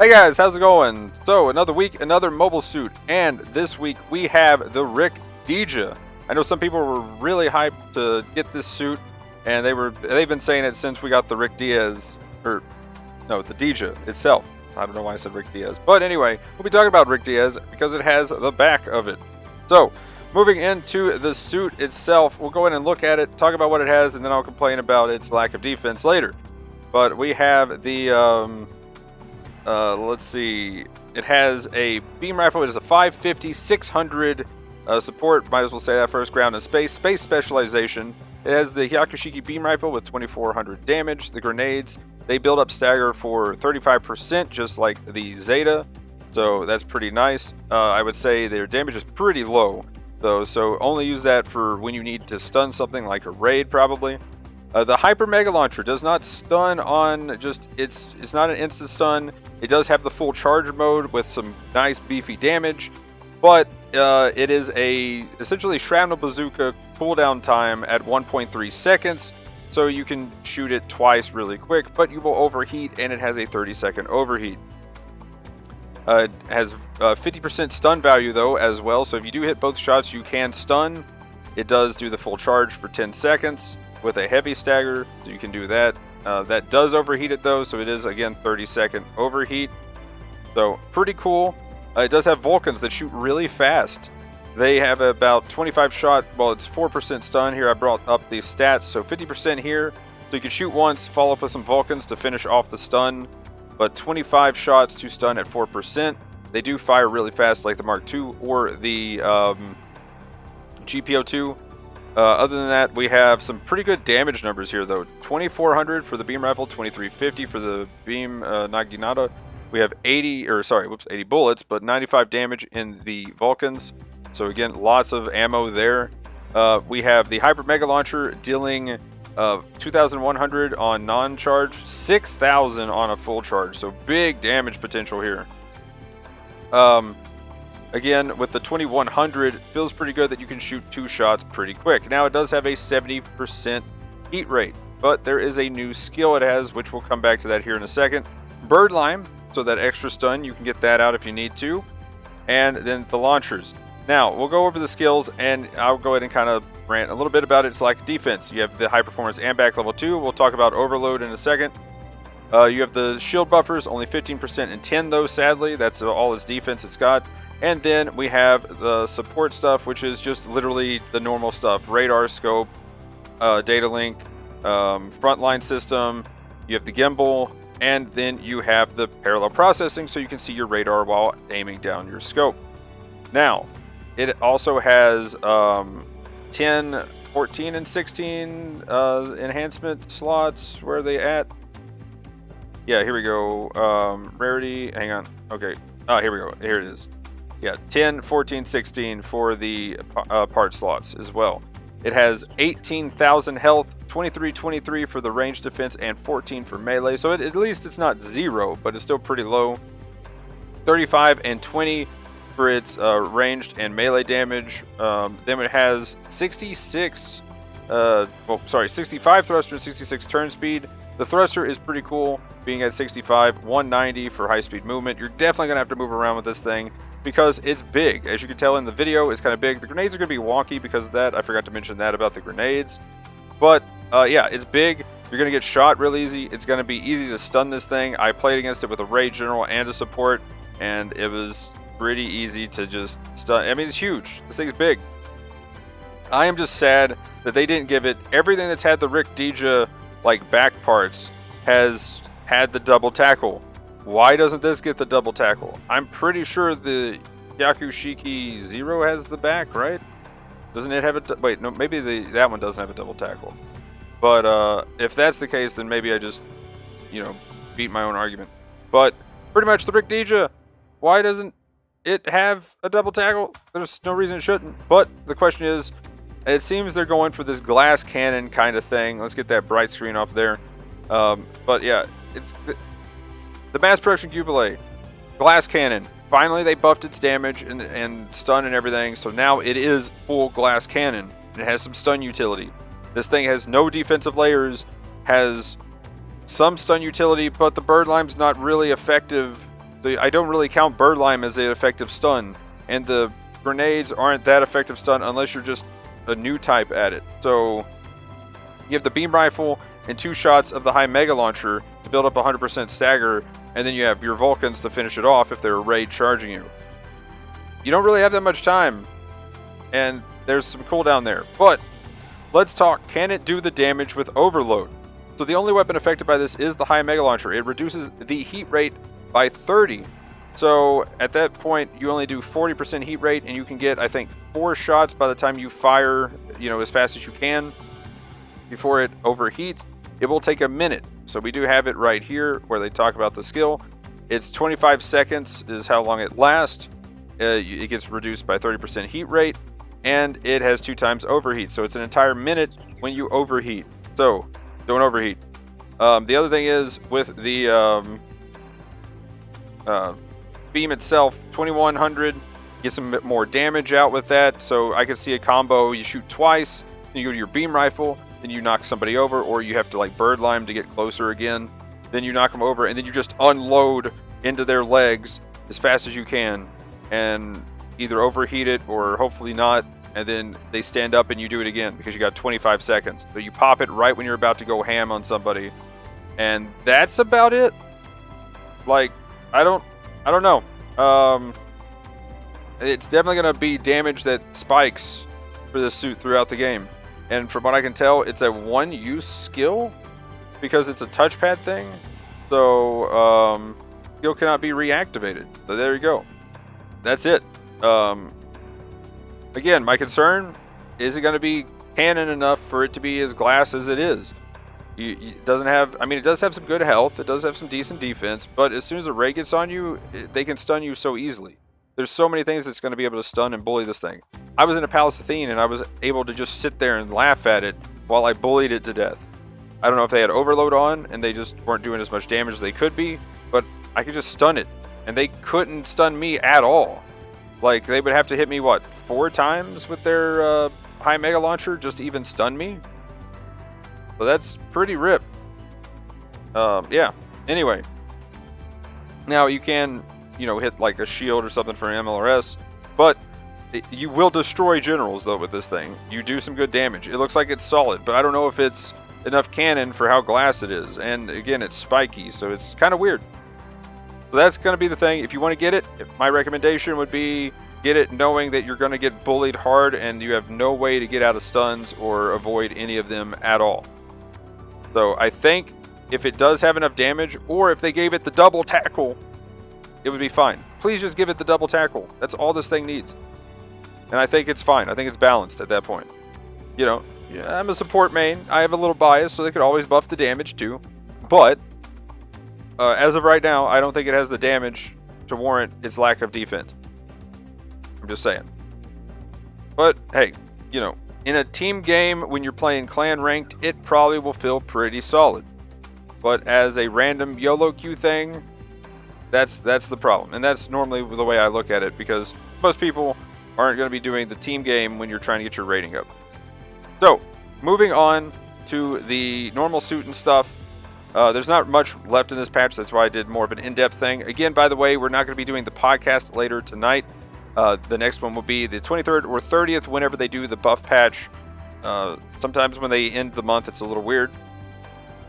Hey guys, how's it going? So, another week, another mobile suit, and this week we have the Dijeh. I know some people were really hyped to get this suit, and they've been saying it since we got the the Dijeh itself. I don't know why I said Rick Diaz, but anyway, we'll be talking about Rick Diaz because it has the back of it. So, moving into the suit itself, we'll go in and look at it, talk about what it has, and then I'll complain about its lack of defense later. But we have the let's see. It has a beam rifle. It is a 550, 600 support. Might as well say that first. Ground and space. Space specialization. It has the Hyakushiki beam rifle with 2400 damage. The grenades, they build up stagger for 35%, just like the Zeta. So that's pretty nice. I would say their damage is pretty low, though. So only use that for when you need to stun something like a raid, probably. The Hyper Mega Launcher does not stun on it's not an instant stun. It does have the full charge mode with some nice beefy damage, but it is essentially shrapnel bazooka cooldown time at 1.3 seconds, so you can shoot it twice really quick, but you will overheat, and it has a 30-second overheat. It has 50% stun value though as well, so if you do hit both shots, you can stun. It does do the full charge for 10 seconds. With a heavy stagger, so you can do that. That does overheat it though, so it is again 30-second overheat. So pretty cool. It does have Vulcans that shoot really fast. They have about 25 shot. Well, it's 4% stun here. I brought up the stats, so 50% here. So you can shoot once, follow up with some Vulcans to finish off the stun. But 25 shots to stun at 4%. They do fire really fast, like the Mark II or the GBO2. Other than that, we have some pretty good damage numbers here, though. 2400 for the beam rifle, 2350 for the beam Naginata. We have 80 bullets, but 95 damage in the Vulcans. So again, lots of ammo there. We have the Hyper Mega Launcher dealing 2100 on non-charge, 6000 on a full charge. So big damage potential here. Again, with the 2100, feels pretty good that you can shoot 2 shots pretty quick. Now, it does have a 70% heat rate, but there is a new skill it has, which we'll come back to that here in a second. Bird Lime, so that extra stun, you can get that out if you need to. And then the launchers. Now, we'll go over the skills, and I'll go ahead and kind of rant a little bit about it. It's like defense. You have the high performance and back level 2. We'll talk about overload in a second. You have the shield buffers, only 15% and 10 though, sadly. That's all its defense it's got. And then we have the support stuff, which is just literally the normal stuff. Radar, scope, data link, frontline system. You have the gimbal, and then you have the parallel processing, so you can see your radar while aiming down your scope. Now, it also has 10, 14, and 16 enhancement slots. Where are they at? Yeah, here we go. Rarity, hang on. Okay. Oh, here we go. Here it is. Yeah, 10, 14, 16 for the part slots as well. It has 18,000 health, 23 for the range defense, and 14 for melee. So at least it's not 0, but it's still pretty low. 35 and 20 for its ranged and melee damage. Then it has 65 thruster and 66 turn speed. The thruster is pretty cool, being at 65, 190 for high-speed movement. You're definitely going to have to move around with this thing because it's big. As you can tell in the video, it's kind of big. The grenades are going to be wonky because of that. I forgot to mention that about the grenades. But, yeah, it's big. You're going to get shot real easy. It's going to be easy to stun this thing. I played against it with a raid general and a support, and it was pretty easy to just stun. I mean, it's huge. This thing's big. I am just sad that they didn't give it everything that's had the Rick Dijeh like back parts has had the double tackle. Why doesn't this get the double tackle? I'm pretty sure the Hyakushiki 0 has the back, right? Doesn't it have a wait, no, maybe that one doesn't have a double tackle. But if that's the case, then maybe I just, beat my own argument. But pretty much the Rick Dijeh, why doesn't it have a double tackle? There's no reason it shouldn't. But the question is, it seems they're going for this glass cannon kind of thing. Let's get that bright screen off there. But yeah, it's the mass production Goup, glass cannon. Finally, they buffed its damage and stun and everything. So now it is full glass cannon. And it has some stun utility. This thing has no defensive layers, has some stun utility, but the bird lime's not really effective I don't really count bird lime as an effective stun, and the grenades aren't that effective stun unless you're just a new type at it. So you have the beam rifle and 2 shots of the high mega launcher to build up 100% stagger, and then you have your Vulcans to finish it off if they're raid charging you. You don't really have that much time, and there's some cooldown there. But let's talk, can it do the damage with overload? So the only weapon affected by this is the high mega launcher. It reduces the heat rate by 30. So at that point, you only do 40% heat rate, and you can get, I think, 4 shots by the time you fire, as fast as you can before it overheats. It will take a minute. So we do have it right here where they talk about the skill. It's 25 seconds is how long it lasts. It gets reduced by 30% heat rate, and it has 2 times overheat. So it's an entire minute when you overheat. So don't overheat. The other thing is with the beam itself, 2100, get some bit more damage out with that. So I can see a combo, you shoot twice, then you go to your beam rifle, then you knock somebody over, or you have to like bird lime to get closer again, then you knock them over, and then you just unload into their legs as fast as you can and either overheat it or hopefully not, and then they stand up and you do it again because you got 25 seconds. So you pop it right when you're about to go ham on somebody, and that's about it. Like, I don't know. It's definitely going to be damage that spikes for this suit throughout the game. And from what I can tell, it's a one-use skill because it's a touchpad thing. So, skill cannot be reactivated. So there you go. That's it. Again, my concern, is it going to be canon enough for it to be as glass as it is? It doesn't have, it does have some good health, it does have some decent defense, but as soon as a raid gets on you, they can stun you so easily. There's so many things that's going to be able to stun and bully this thing. I was in a Palace Athene and I was able to just sit there and laugh at it while I bullied it to death. I don't know if they had overload on and they just weren't doing as much damage as they could be, but I could just stun it, and they couldn't stun me at all. Like, they would have to hit me, 4 times with their high mega launcher just to even stun me? So that's pretty rip. Yeah. Anyway. Now you can, hit like a shield or something for an MLRS, but you will destroy generals though with this thing. You do some good damage. It looks like it's solid, but I don't know if it's enough cannon for how glass it is. And again, it's spiky, so it's kind of weird. So that's going to be the thing. If you want to get it, my recommendation would be get it knowing that you're going to get bullied hard and you have no way to get out of stuns or avoid any of them at all. So I think if it does have enough damage, or if they gave it the double tackle, it would be fine. Please just give it the double tackle. That's all this thing needs. And I think it's fine. I think it's balanced at that point. I'm a support main. I have a little bias, so they could always buff the damage too. But as of right now, I don't think it has the damage to warrant its lack of defense. I'm just saying. But hey, in a team game, when you're playing clan ranked, it probably will feel pretty solid. But as a random YOLO queue thing, that's the problem. And that's normally the way I look at it, because most people aren't going to be doing the team game when you're trying to get your rating up. So, moving on to the normal suit and stuff. There's not much left in this patch, that's why I did more of an in-depth thing. Again, by the way, we're not going to be doing the podcast later tonight. The next one will be the 23rd or 30th, whenever they do the buff patch. Sometimes when they end the month, it's a little weird.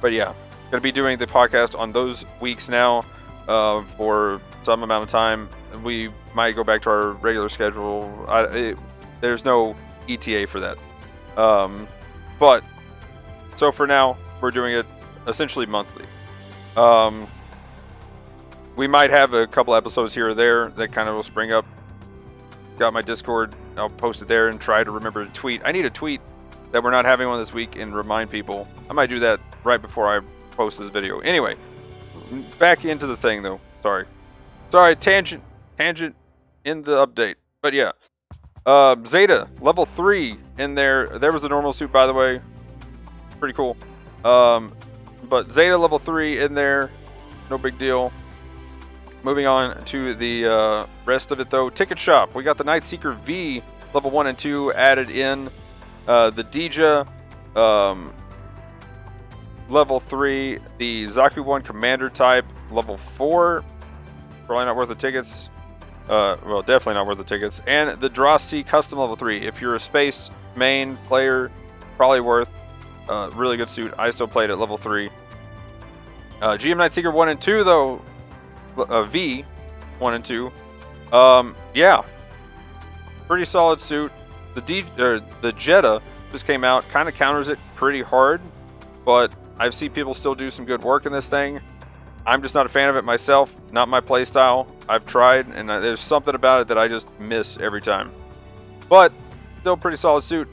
But yeah, going to be doing the podcast on those weeks now for some amount of time. We might go back to our regular schedule. There's no ETA for that. But, so for now, we're doing it essentially monthly. We might have a couple episodes here or there that kind of will spring up. Got my Discord, I'll post it there and try to remember to tweet. I need a tweet that we're not having one this week and remind people. I might do that right before I post this video. Anyway, back into the thing though. Sorry, tangent in the update. But yeah, Zeta level 3 in there. There was a normal suit, by the way. Pretty cool. But Zeta level 3 in there. No big deal. Moving on to the rest of it though. Ticket shop. We got the Night Seeker V level 1 and 2 added in. The Dijeh level 3. The Zaku 1 Commander type level 4. Probably not worth the tickets. Well, definitely not worth the tickets. And the Draw C Custom Level 3. If you're a Space main player, probably worth. Really good suit. I still played at level 3. GM Night Seeker 1 and 2, though. V 1 and 2. Yeah. Pretty solid suit. The Zeta just came out. Kind of counters it pretty hard. But I've seen people still do some good work in this thing. I'm just not a fan of it myself. Not my playstyle. I've tried, and there's something about it that I just miss every time. But still pretty solid suit.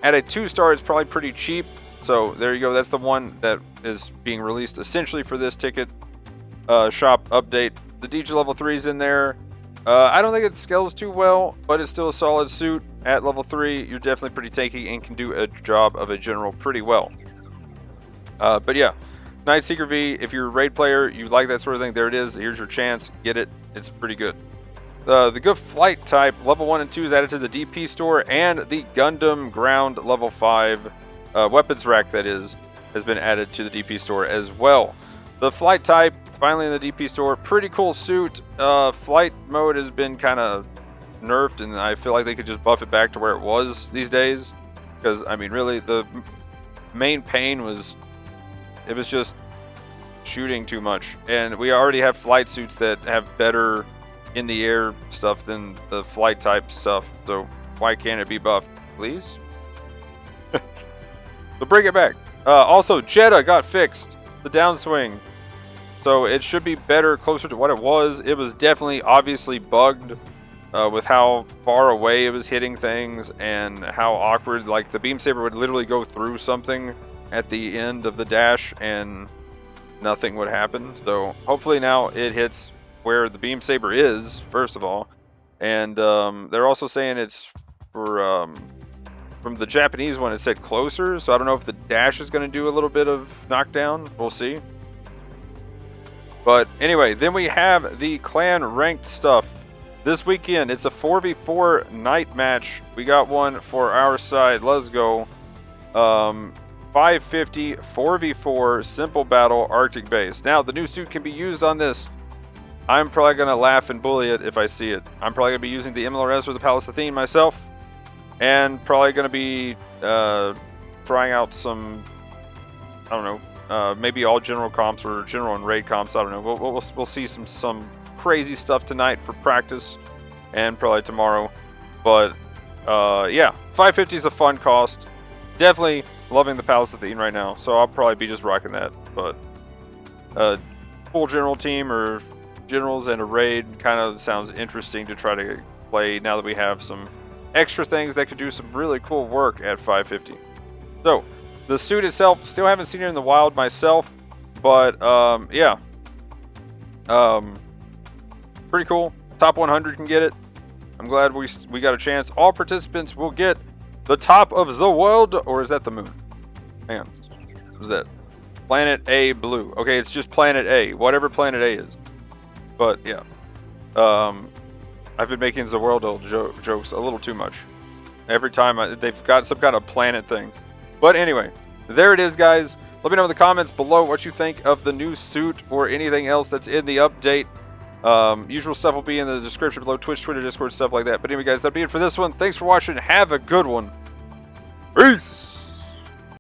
At a 2-star, it's probably pretty cheap. So there you go. That's the one that is being released essentially for this ticket shop update. The Dijeh level 3 is in there. I don't think it scales too well, but it's still a solid suit. At level 3, you're definitely pretty tanky and can do a job of a general pretty well. But yeah, Night Seeker V, if you're a raid player, you like that sort of thing, there it is. Here's your chance. Get it. It's pretty good. The Gouf Flight type, level 1 and 2 is added to the DP store, and the Gundam Ground level 5 weapons rack, that is, has been added to the DP store as well. The Flight type, finally in the DP store. Pretty cool suit. Flight mode has been kind of nerfed, and I feel like they could just buff it back to where it was these days. Because, I mean, really, the main pain was... it was just shooting too much. And we already have flight suits that have better in-the-air stuff than the flight type stuff. So why can't it be buffed, please? So bring it back. Also, Zeta got fixed. The downswing. So it should be better, closer to what it was. It was definitely, obviously bugged with how far away it was hitting things and how awkward. Like, the beam saber would literally go through something at the end of the dash and nothing would happen. So hopefully now it hits where the beam saber is, first of all. And they're also saying it's for from the Japanese one, it said closer, so I don't know if the dash is going to do a little bit of knockdown. We'll see. But anyway, then we have the clan ranked stuff. This weekend, it's a 4v4 night match. We got one for our side. Let's go. 550 4v4 simple battle Arctic base. Now, the new suit can be used on this. I'm probably going to laugh and bully it if I see it. I'm probably going to be using the MLRS or the Palace Athene myself. And probably going to be trying out some, I don't know, maybe all general comps or general and raid comps. I don't know. We'll see some crazy stuff tonight for practice and probably tomorrow. But yeah, 550 is a fun cost. Definitely loving the Palace Athene right now, so I'll probably be just rocking that. But full general team or generals and a raid kind of sounds interesting to try to play now that we have some extra things that could do some really cool work at 550. So the suit itself, still haven't seen it in the wild myself, but yeah, pretty cool. Top 100 can get it. I'm glad we got a chance. All participants will get the top of the world, or is that the moon? Hang on. What is that? Planet A blue. Okay, it's just Planet A. Whatever Planet A is. But, yeah. I've been making the world jokes a little too much. Every time they've got some kind of planet thing. But anyway, there it is, guys. Let me know in the comments below what you think of the new suit or anything else that's in the update. Usual stuff will be in the description below. Twitch, Twitter, Discord, stuff like that. But anyway, guys, that'll be it for this one. Thanks for watching. Have a good one. Peace!